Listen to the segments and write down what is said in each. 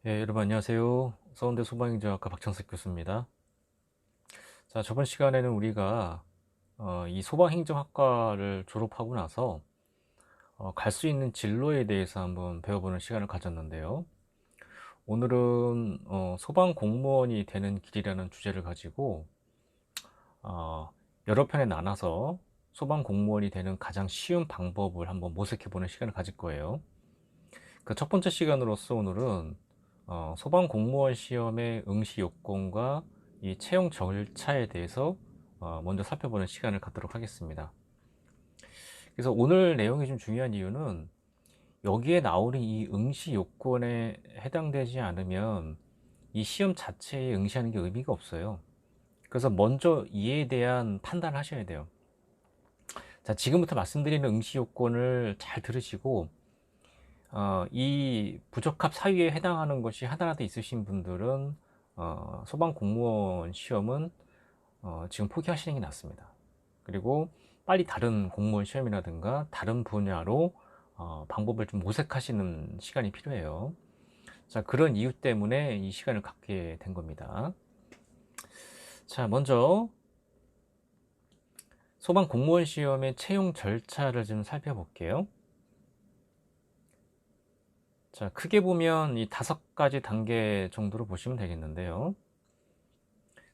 여러분 안녕하세요. 서울대 소방행정학과 박창석 교수입니다. 자, 저번 시간에는 우리가 이 소방행정학과를 졸업하고 나서 갈 수 있는 진로에 대해서 한번 배워보는 시간을 가졌는데요. 오늘은 소방 공무원이 되는 길이라는 주제를 가지고 어, 여러 편에 나눠서 소방 공무원이 되는 가장 쉬운 방법을 한번 모색해보는 시간을 가질 거예요. 그 첫 번째 시간으로서 오늘은 소방 공무원 시험의 응시 요건과 이 채용 절차에 대해서 먼저 살펴보는 시간을 갖도록 하겠습니다. 그래서 오늘 내용이 좀 중요한 이유는 여기에 나오는 이 응시 요건에 해당되지 않으면 이 시험 자체에 응시하는 게 의미가 없어요. 그래서 먼저 이에 대한 판단을 하셔야 돼요. 자, 지금부터 말씀드리는 응시 요건을 잘 들으시고 이 부적합 사유에 해당하는 것이 하나라도 있으신 분들은 소방 공무원 시험은 지금 포기하시는 게 낫습니다. 그리고 빨리 다른 공무원 시험이라든가 다른 분야로 방법을 좀 모색하시는 시간이 필요해요. 자, 그런 이유 때문에 이 시간을 갖게 된 겁니다. 자, 먼저 소방 공무원 시험의 채용 절차를 좀 살펴볼게요. 자, 크게 보면 이 5가지 단계 정도로 보시면 되겠는데요.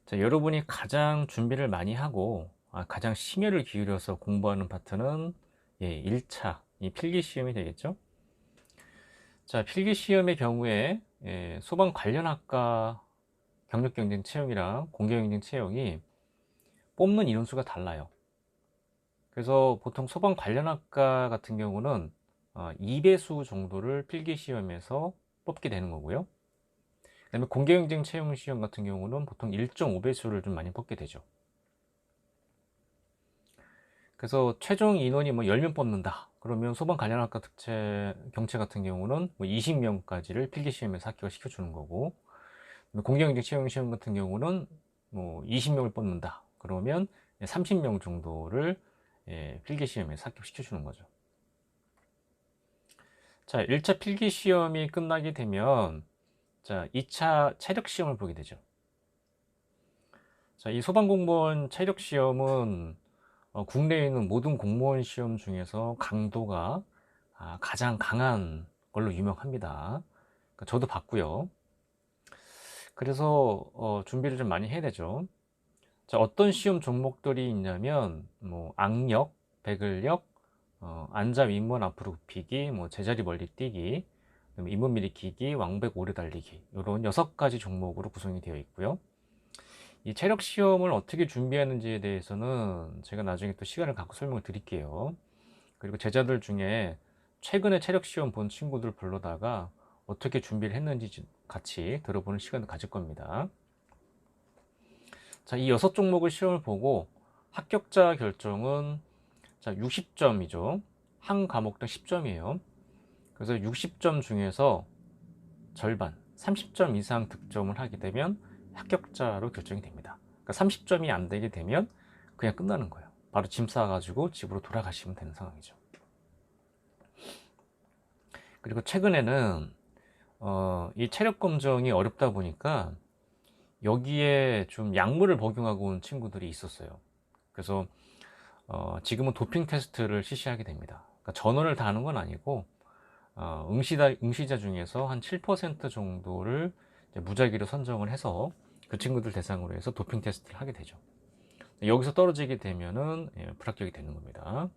자, 여러분이 가장 준비를 많이 하고 가장 심혈을 기울여서 공부하는 파트는 1차 이 필기시험이 되겠죠. 자, 필기시험의 경우에 소방 관련 학과 경력경쟁 채용이랑 공개경쟁 채용이 뽑는 인원수가 달라요. 그래서 보통 소방 관련 학과 같은 경우는 2배수 정도를 필기시험에서 뽑게 되는 거고요. 그다음에 공개경쟁 채용 시험 같은 경우는 보통 1.5배수를 좀 많이 뽑게 되죠. 그래서 최종 인원이 뭐 10명 뽑는다. 그러면 소방 관련학과 경채 같은 경우는 뭐 20명까지를 필기시험에서 합격을 시켜주는 거고, 공개경쟁 채용 시험 같은 경우는 뭐 20명을 뽑는다. 그러면 30명 정도를 필기시험에서 합격시켜주는 거죠. 자, 1차 필기시험이 끝나게 되면 자, 2차 체력시험을 보게 되죠. 자, 이 소방공무원 체력시험은 국내에 있는 모든 공무원 시험 중에서 강도가 가장 강한 걸로 유명합니다. 그러니까 저도 봤고요. 그래서 준비를 좀 많이 해야 되죠. 자, 어떤 시험 종목들이 있냐면 뭐 악력, 배근력, 앉아 윗몸 앞으로 굽히기, 뭐 제자리 멀리 뛰기, 잇몸 밀리기기, 왕백 오래 달리기 이런 6가지 종목으로 구성이 되어 있고요. 이 체력 시험을 어떻게 준비하는지에 대해서는 제가 나중에 또 시간을 갖고 설명을 드릴게요. 그리고 제자들 중에 최근에 체력 시험 본 친구들 불러다가 어떻게 준비를 했는지 같이 들어보는 시간을 가질 겁니다. 자, 이 6종목을 시험을 보고 합격자 결정은 자, 60점이죠. 한 과목당 10점이에요. 그래서 60점 중에서 절반, 30점 이상 득점을 하게 되면 합격자로 결정이 됩니다. 그러니까 30점이 안 되게 되면 그냥 끝나는 거예요. 바로 짐 싸가지고 집으로 돌아가시면 되는 상황이죠. 그리고 최근에는 이 체력 검정이 어렵다 보니까 여기에 좀 약물을 복용하고 온 친구들이 있었어요. 그래서 지금은 도핑 테스트를 실시하게 됩니다. 그러니까 전원을 다 하는 건 아니고 응시자 중에서 한 7% 정도를 무작위로 선정을 해서 그 친구들 대상으로 해서 도핑 테스트를 하게 되죠. 여기서 떨어지게 되면은 불합격이 되는 겁니다.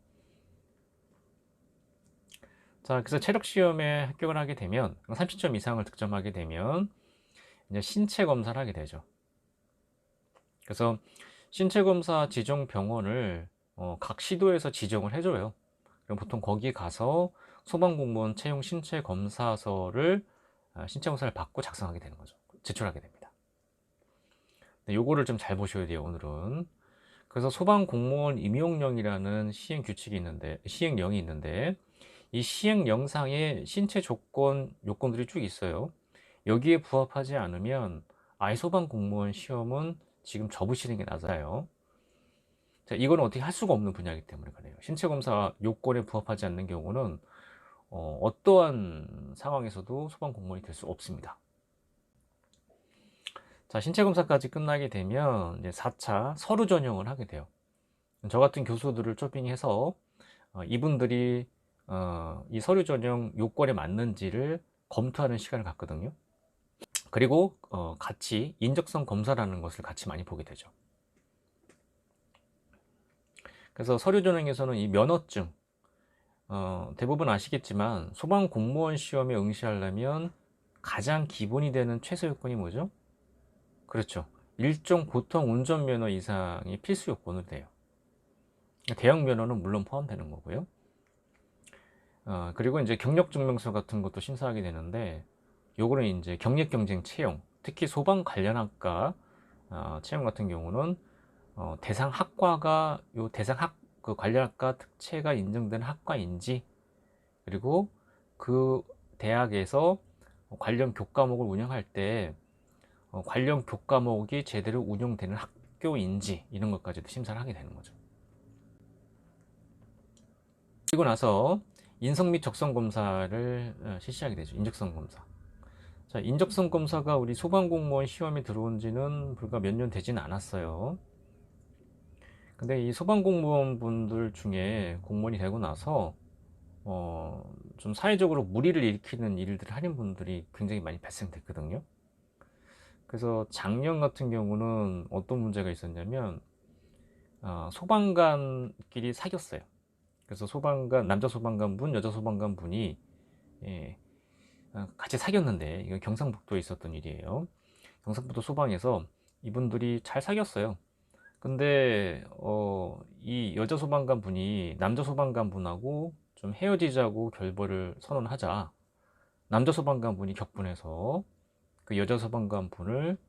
자, 그래서 체력 시험에 합격을 하게 되면 30점 이상을 득점하게 되면 이제 신체 검사를 하게 되죠. 그래서 신체 검사 지정 병원을 각 시도에서 지정을 해줘요. 그럼 보통 거기 가서 소방공무원 채용 신체 검사서를 신체 검사를 받고 작성하게 되는 거죠. 제출하게 됩니다. 요거를 좀 잘 보셔야 돼요, 오늘은. 그래서 소방공무원 임용령이라는 시행령이 있는데 이 시행령상에 신체 요건들이 쭉 있어요. 여기에 부합하지 않으면 아예 소방공무원 시험은 지금 접으시는 게 맞아요. 자, 이건 어떻게 할 수가 없는 분야이기 때문에 그래요. 신체검사 요건에 부합하지 않는 경우는 어떠한 상황에서도 소방공무원이 될 수 없습니다. 자, 신체 검사까지 끝나게 되면 이제 4차 서류 전형을 하게 돼요. 저 같은 교수들을 초빙해서 이분들이 이 서류 전형 요건에 맞는지를 검토하는 시간을 갖거든요. 그리고 같이 인적성 검사라는 것을 같이 많이 보게 되죠. 그래서 서류 전형에서는 이 면허증, 대부분 아시겠지만 소방 공무원 시험에 응시하려면 가장 기본이 되는 최소 요건이 뭐죠? 그렇죠. 일종 보통 운전면허 이상이 필수 요건으로 돼요. 대형 면허는 물론 포함되는 거고요. 그리고 이제 경력 증명서 같은 것도 심사하게 되는데, 요거는 이제 경력 경쟁 채용, 특히 소방 관련 학과 채용 같은 경우는 대상 학과가 요 대상 그 관련 학과 특채가 인정된 학과인지, 그리고 그 대학에서 관련 교과목을 운영할 때 관련 교과목이 제대로 운영되는 학교인지, 이런 것까지도 심사를 하게 되는 거죠. 그리고 나서 인성 및 적성 검사를 실시하게 되죠. 인적성 검사. 자, 인적성 검사가 우리 소방공무원 시험에 들어온 지는 불과 몇 년 되지는 않았어요. 근데 이 소방공무원 분들 중에 공무원이 되고 나서 좀 사회적으로 무리를 일으키는 일들을 하는 분들이 굉장히 많이 발생됐거든요. 그래서 작년 같은 경우는 어떤 문제가 있었냐면 소방관끼리 사귀었어요. 그래서 소방관, 남자 소방관 분, 여자 소방관 분이 예, 같이 사귀었는데, 이건 경상북도에 있었던 일이에요. 경상북도 소방에서 이분들이 잘 사귀었어요. 근데 이 여자 소방관 분이 남자 소방관 분하고 좀 헤어지자고 결별을 선언하자, 남자 소방관 분이 격분해서 그 여자 소방관 분을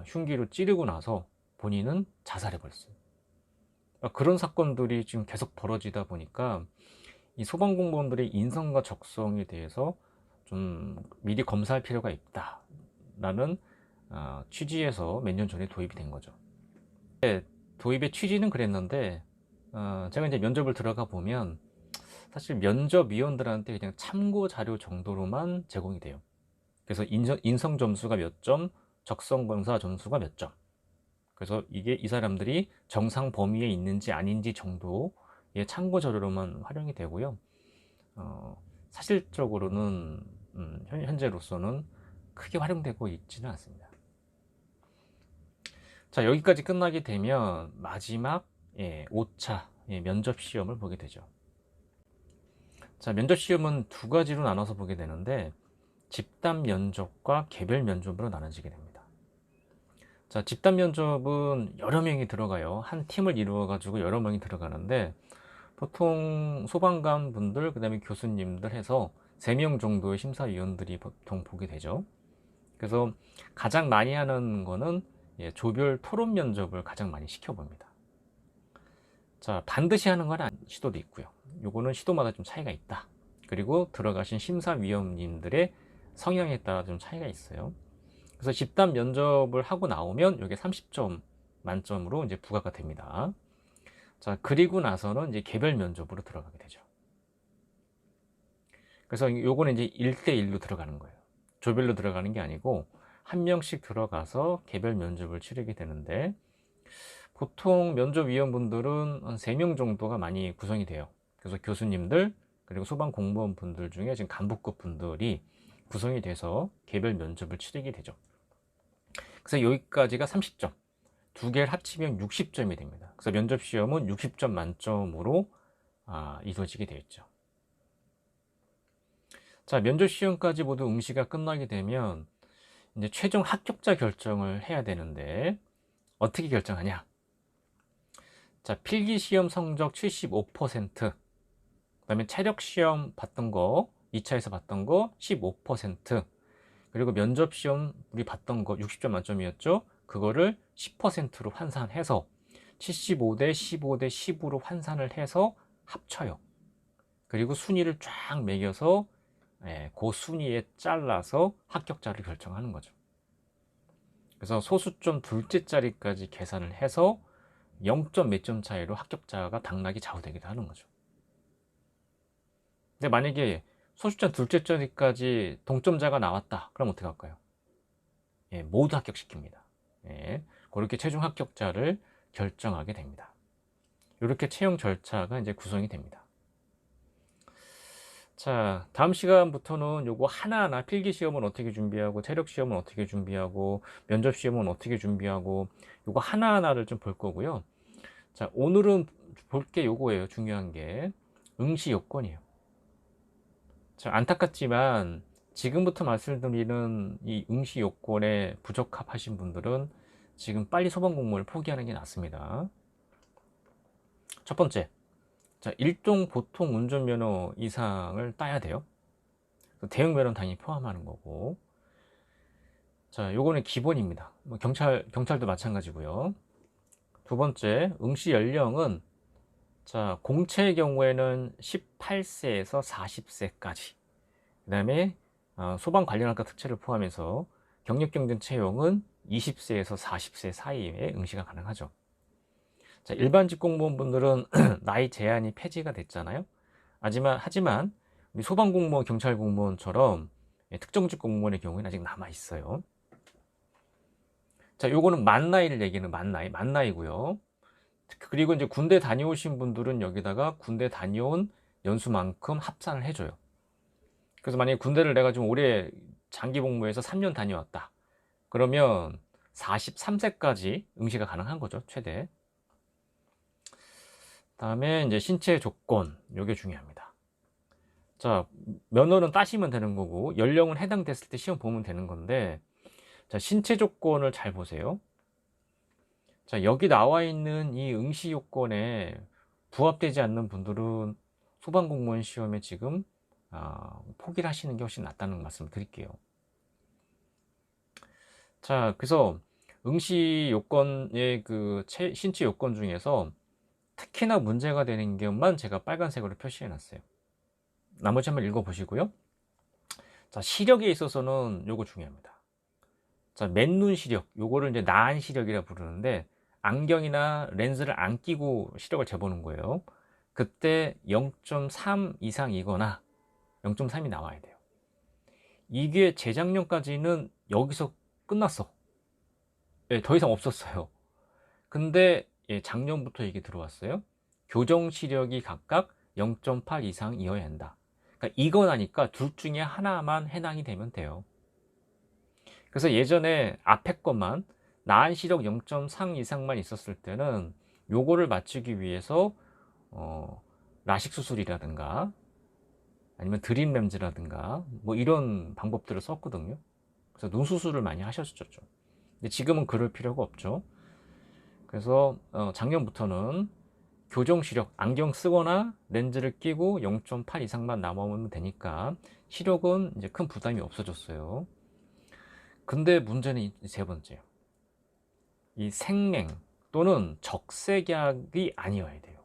흉기로 찌르고 나서 본인은 자살해 버렸어요. 그런 사건들이 지금 계속 벌어지다 보니까 이 소방공무원들의 인성과 적성에 대해서 좀 미리 검사할 필요가 있다라는 취지에서 몇 년 전에 도입이 된 거죠. 도입의 취지는 그랬는데 제가 이제 면접을 들어가 보면 사실 면접위원들한테 그냥 참고 자료 정도로만 제공이 돼요. 그래서 인성 점수가 몇 점, 적성 검사 점수가 몇 점. 그래서 이게 이 사람들이 정상 범위에 있는지 아닌지 정도의 참고 자료로만 활용이 되고요. 사실적으로는 현재로서는 크게 활용되고 있지는 않습니다. 자, 여기까지 끝나게 되면 마지막 5차 면접 시험을 보게 되죠. 자, 면접 시험은 두 가지로 나눠서 보게 되는데, 집단 면접과 개별 면접으로 나눠지게 됩니다. 자, 집단 면접은 여러 명이 들어가요. 한 팀을 이루어 가지고 여러 명이 들어가는데, 보통 소방관 분들, 그 다음에 교수님들 해서 3명 정도의 심사위원들이 보통 보게 되죠. 그래서 가장 많이 하는 거는 조별 토론 면접을 가장 많이 시켜봅니다. 자, 반드시 하는 건 시도도 있고요. 요거는 시도마다 좀 차이가 있다. 그리고 들어가신 심사위원님들의 성향에 따라 좀 차이가 있어요. 그래서 집단 면접을 하고 나오면 이게 30점 만점으로 이제 부과가 됩니다. 자, 그리고 나서는 이제 개별 면접으로 들어가게 되죠. 그래서 요거는 이제 1대1로 들어가는 거예요. 조별로 들어가는 게 아니고 한 명씩 들어가서 개별 면접을 치르게 되는데, 보통 면접위원분들은 한 3명 정도가 많이 구성이 돼요. 그래서 교수님들, 그리고 소방 공무원 분들 중에 지금 간부급 분들이 구성이 돼서 개별 면접을 치르게 되죠. 그래서 여기까지가 30점. 두 개를 합치면 60점이 됩니다. 그래서 면접 시험은 60점 만점으로 이루어지게 되어 있죠. 자, 면접 시험까지 모두 응시가 끝나게 되면 이제 최종 합격자 결정을 해야 되는데, 어떻게 결정하냐? 자, 필기 시험 성적 75%, 그다음에 체력 시험 봤던 거, 2차에서 봤던 거 15%, 그리고 면접 시험 우리 봤던 거 60점 만점이었죠? 그거를 10%로 환산해서 75대 15대 10으로 환산을 해서 합쳐요. 그리고 순위를 쫙 매겨서 그 순위에 잘라서 합격자를 결정하는 거죠. 그래서 소수점 둘째 자리까지 계산을 해서 0점 몇 점 차이로 합격자가 당락이 좌우되기도 하는 거죠. 근데 만약에 소수점 둘째 자리까지 동점자가 나왔다. 그럼 어떻게 할까요? 모두 합격시킵니다. 그렇게 최종 합격자를 결정하게 됩니다. 이렇게 채용 절차가 이제 구성이 됩니다. 자, 다음 시간부터는 요거 하나하나 필기 시험은 어떻게 준비하고, 체력 시험은 어떻게 준비하고, 면접 시험은 어떻게 준비하고, 요거 하나하나를 좀 볼 거고요. 자, 오늘은 볼 게 요거예요. 중요한 게 응시 요건이에요. 자, 안타깝지만 지금부터 말씀드리는 이 응시 요건에 부적합하신 분들은 지금 빨리 소방 공무원을 포기하는 게 낫습니다. 첫 번째, 자, 일종 보통 운전면허 이상을 따야 돼요. 대형 면허는 당연히 포함하는 거고. 자, 요거는 기본입니다. 뭐 경찰도 마찬가지고요. 두 번째, 응시 연령은 자, 공채의 경우에는 18세에서 40세까지. 그 다음에 소방 관련학과 특채를 포함해서 경력 경쟁 채용은 20세에서 40세 사이에 응시가 가능하죠. 자, 일반직 공무원분들은 나이 제한이 폐지가 됐잖아요. 하지만 우리 소방공무원, 경찰공무원처럼 특정직 공무원의 경우에는 아직 남아 있어요. 자, 요거는 만 나이를 얘기하는 만 나이고요. 그리고 이제 군대 다녀오신 분들은 여기다가 군대 다녀온 연수만큼 합산을 해줘요. 그래서 만약에 군대를 내가 좀 오래 장기 복무해서 3년 다녀왔다. 그러면 43세까지 응시가 가능한 거죠, 최대. 다음에 이제 신체 조건, 요게 중요합니다. 자, 면허는 따시면 되는 거고, 연령은 해당됐을 때 시험 보면 되는 건데, 자, 신체 조건을 잘 보세요. 자, 여기 나와 있는 이 응시 요건에 부합되지 않는 분들은 소방공무원 시험에 지금 포기를 하시는 게 훨씬 낫다는 말씀을 드릴게요. 자, 그래서 응시 요건의 그 신체 요건 중에서 특히나 문제가 되는 것만 제가 빨간색으로 표시해 놨어요. 나머지 한번 읽어 보시고요. 자, 시력에 있어서는 요거 중요합니다. 자, 맨눈 시력, 요거를 이제 나안 시력이라 부르는데, 안경이나 렌즈를 안 끼고 시력을 재보는 거예요. 그때 0.3 이상이거나 0.3이 나와야 돼요. 이게 재작년까지는 여기서 끝났어. 더 이상 없었어요. 근데 작년부터 이게 들어왔어요. 교정 시력이 각각 0.8 이상이어야 한다. 그러니까 이거 나니까 둘 중에 하나만 해당이 되면 돼요. 그래서 예전에 앞에 것만 나한 시력 0.3 이상만 있었을 때는 요거를 맞추기 위해서 라식 수술이라든가 아니면 드림 렌즈라든가 뭐 이런 방법들을 썼거든요. 그래서 눈 수술을 많이 하셨었죠. 근데 지금은 그럴 필요가 없죠. 그래서 작년부터는 교정 시력, 안경 쓰거나 렌즈를 끼고 0.8 이상만 남아오면 되니까 시력은 이제 큰 부담이 없어졌어요. 근데 문제는 세 번째요. 이 생맹 또는 적색약이 아니어야 돼요.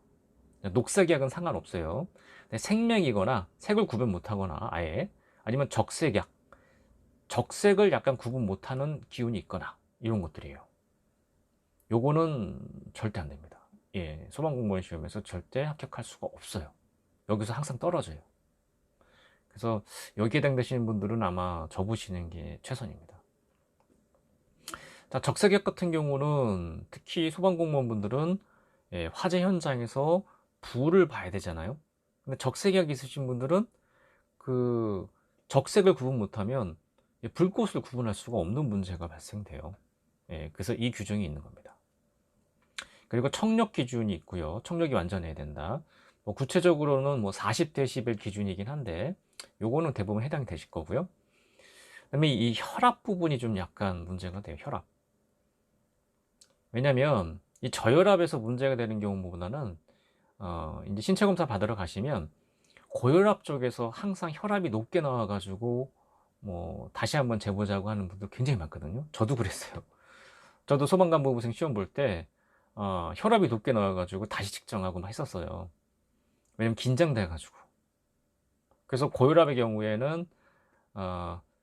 녹색약은 상관없어요. 생맹이거나 색을 구분 못하거나 아예 아니면 적색약, 적색을 약간 구분 못하는 기운이 있거나 이런 것들이에요. 요거는 절대 안 됩니다. 소방공무원 시험에서 절대 합격할 수가 없어요. 여기서 항상 떨어져요. 그래서 여기에 해당되시는 분들은 아마 접으시는 게 최선입니다. 자, 적색약 같은 경우는 특히 소방공무원분들은 화재 현장에서 불을 봐야 되잖아요. 근데 적색약 있으신 분들은 그 적색을 구분 못하면 불꽃을 구분할 수가 없는 문제가 발생돼요. 그래서 이 규정이 있는 겁니다. 그리고 청력 기준이 있고요. 청력이 완전해야 된다. 뭐 구체적으로는 뭐 40dB 기준이긴 한데 요거는 대부분 해당이 되실 거고요. 그다음에 이 혈압 부분이 좀 약간 문제가 돼요. 혈압. 왜냐면 이 저혈압에서 문제가 되는 경우보다는 이제 신체 검사 받으러 가시면 고혈압 쪽에서 항상 혈압이 높게 나와가지고 뭐 다시 한번 재보자고 하는 분들 굉장히 많거든요. 저도 그랬어요. 저도 소방관보부생 시험 볼 때 혈압이 높게 나와가지고 다시 측정하고 막 했었어요. 왜냐면 긴장돼가지고. 그래서 고혈압의 경우에는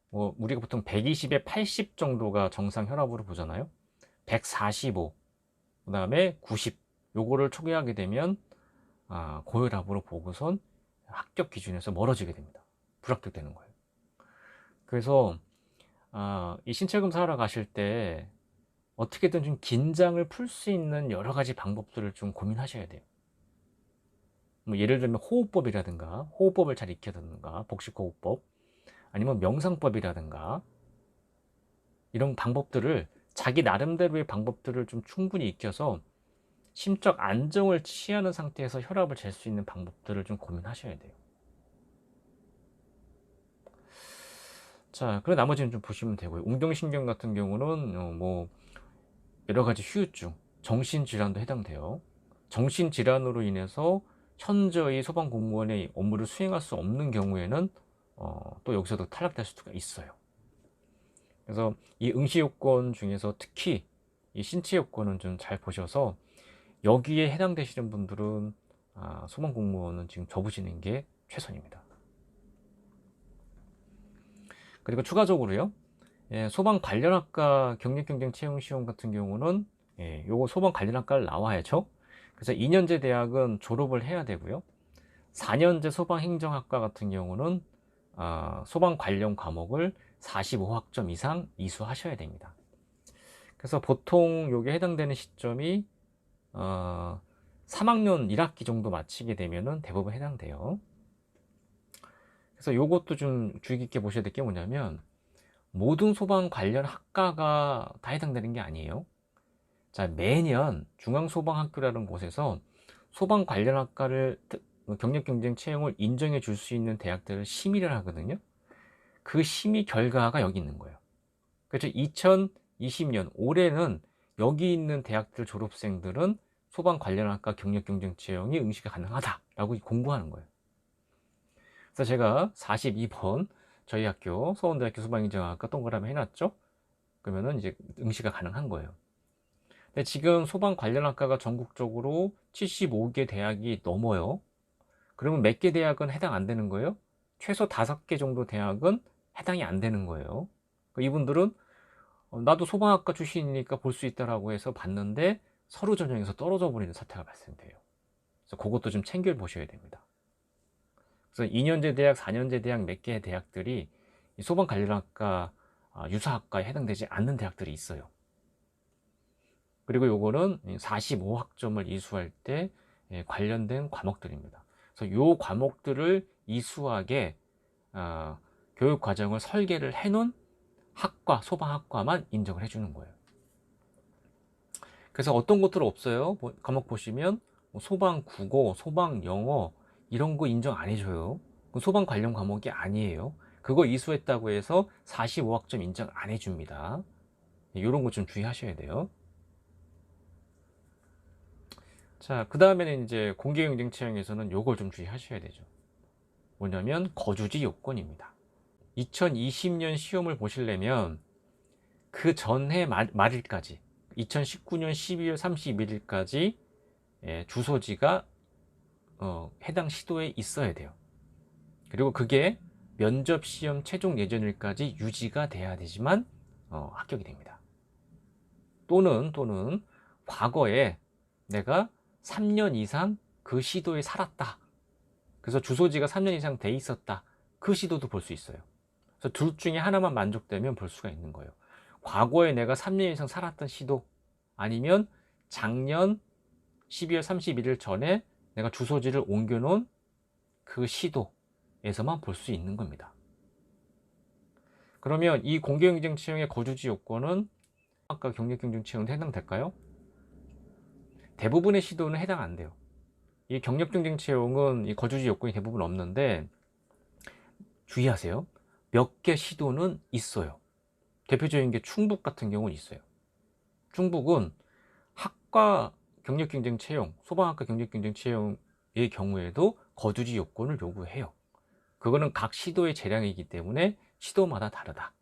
뭐 우리가 보통 120에 80 정도가 정상 혈압으로 보잖아요. 145, 그 다음에 90 요거를 초기하게 되면 고혈압으로 보고선 합격 기준에서 멀어지게 됩니다. 불합격되는 거예요. 그래서 이 신체 검사하러 가실 때 어떻게든 좀 긴장을 풀 수 있는 여러 가지 방법들을 좀 고민하셔야 돼요. 뭐 예를 들면 호흡법이라든가, 호흡법을 잘 익혀두든가, 복식호흡법, 아니면 명상법이라든가, 이런 방법들을, 자기 나름대로의 방법들을 좀 충분히 익혀서 심적 안정을 취하는 상태에서 혈압을 잴 수 있는 방법들을 좀 고민하셔야 돼요. 자, 그리고 나머지는 좀 보시면 되고요. 운동신경 같은 경우는 뭐 여러 가지 후유증, 정신질환도 해당돼요. 정신질환으로 인해서 현저히 소방공무원의 업무를 수행할 수 없는 경우에는 또 여기서도 탈락될 수가 있어요. 그래서 이 응시요건 중에서 특히 이 신체요건은 좀 잘 보셔서 여기에 해당되시는 분들은 소방공무원은 지금 접으시는 게 최선입니다. 그리고 추가적으로요, 소방 관련학과 경력경쟁 채용 시험 같은 경우는 요거 소방 관련학과를 나와야죠. 그래서 2년제 대학은 졸업을 해야 되고요. 4년제 소방행정학과 같은 경우는 소방 관련 과목을 45학점 이상 이수하셔야 됩니다. 그래서 보통 요게 해당되는 시점이 3학년 1학기 정도 마치게 되면은 대부분 해당돼요. 그래서 요것도 좀 주의 깊게 보셔야 될 게 뭐냐면, 모든 소방 관련 학과가 다 해당되는 게 아니에요. 자, 매년 중앙소방학교라는 곳에서 소방 관련 학과를 경력 경쟁 채용을 인정해 줄 수 있는 대학들을 심의를 하거든요. 그 심의 결과가 여기 있는 거예요. 그래서 2020년 올해는 여기 있는 대학들 졸업생들은 소방 관련 학과 경력 경쟁 채용이 응시가 가능하다라고 공고하는 거예요. 그래서 제가 42번 저희 학교 서원대학교 소방인정학과 동그라미 해놨죠. 그러면은 이제 응시가 가능한 거예요. 근데 지금 소방 관련 학과가 전국적으로 75개 대학이 넘어요. 그러면 몇 개 대학은 해당 안 되는 거예요? 최소 5개 정도 대학은 해당이 안 되는 거예요. 이분들은 나도 소방학과 출신이니까 볼 수 있다라고 해서 봤는데 서류 전형에서 떨어져 버리는 사태가 발생돼요. 그래서 그것도 좀 챙겨 보셔야 됩니다. 그래서 2년제 대학, 4년제 대학 몇 개의 대학들이 소방 관련학과 유사학과에 해당되지 않는 대학들이 있어요. 그리고 요거는 45학점을 이수할 때 관련된 과목들입니다. 그래서 요 과목들을 이수하게 교육 과정을 설계를 해놓은 학과, 소방학과만 인정을 해주는 거예요. 그래서 어떤 것들은 없어요. 과목 보시면 소방 국어, 소방 영어 이런 거 인정 안 해줘요. 소방 관련 과목이 아니에요. 그거 이수했다고 해서 45학점 인정 안 해줍니다. 이런 거 좀 주의하셔야 돼요. 자, 그 다음에는 이제 공개경쟁 채용에서는 요걸 좀 주의하셔야 되죠. 뭐냐면 거주지 요건입니다. 2020년 시험을 보시려면 그 전해 말일까지 2019년 12월 31일까지 주소지가 해당 시도에 있어야 돼요. 그리고 그게 면접 시험 최종 예정일까지 유지가 돼야 되지만 합격이 됩니다. 또는 과거에 내가 3년 이상 그 시도에 살았다. 그래서 주소지가 3년 이상 돼 있었다. 그 시도도 볼 수 있어요. 그래서 둘 중에 하나만 만족되면 볼 수가 있는 거예요. 과거에 내가 3년 이상 살았던 시도, 아니면 작년 12월 31일 전에 내가 주소지를 옮겨놓은 그 시도에서만 볼 수 있는 겁니다. 그러면 이 공개경쟁 채용의 거주지 요건은 아까 경력경쟁 채용도 해당될까요? 대부분의 시도는 해당 안 돼요. 이 경력경쟁 채용은 이 거주지 요건이 대부분 없는데 주의하세요. 몇 개 시도는 있어요. 대표적인 게 충북 같은 경우는 있어요. 충북은 학과 경력경쟁 채용, 소방학과 경력경쟁 채용의 경우에도 거주지 요건을 요구해요. 그거는 각 시도의 재량이기 때문에 시도마다 다르다.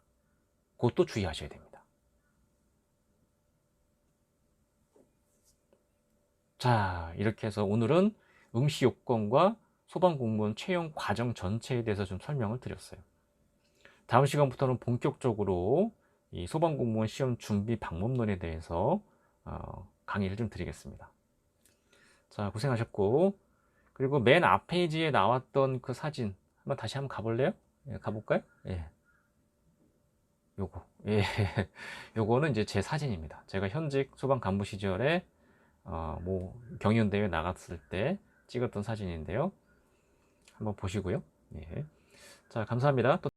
그것도 주의하셔야 됩니다. 자, 이렇게 해서 오늘은 응시 요건과 소방공무원 채용 과정 전체에 대해서 좀 설명을 드렸어요. 다음 시간부터는 본격적으로 이 소방공무원 시험 준비 방법론에 대해서 강의를 좀 드리겠습니다. 자, 고생하셨고, 그리고 맨 앞 페이지에 나왔던 그 사진 한번 다시 한번 가볼래요? 예, 가볼까요? 예, 요거. 예, 요거는 이제 제 사진입니다. 제가 현직 소방 간부 시절에 뭐 경연대회 나갔을 때 찍었던 사진인데요. 한번 보시고요. 예. 자, 감사합니다. 또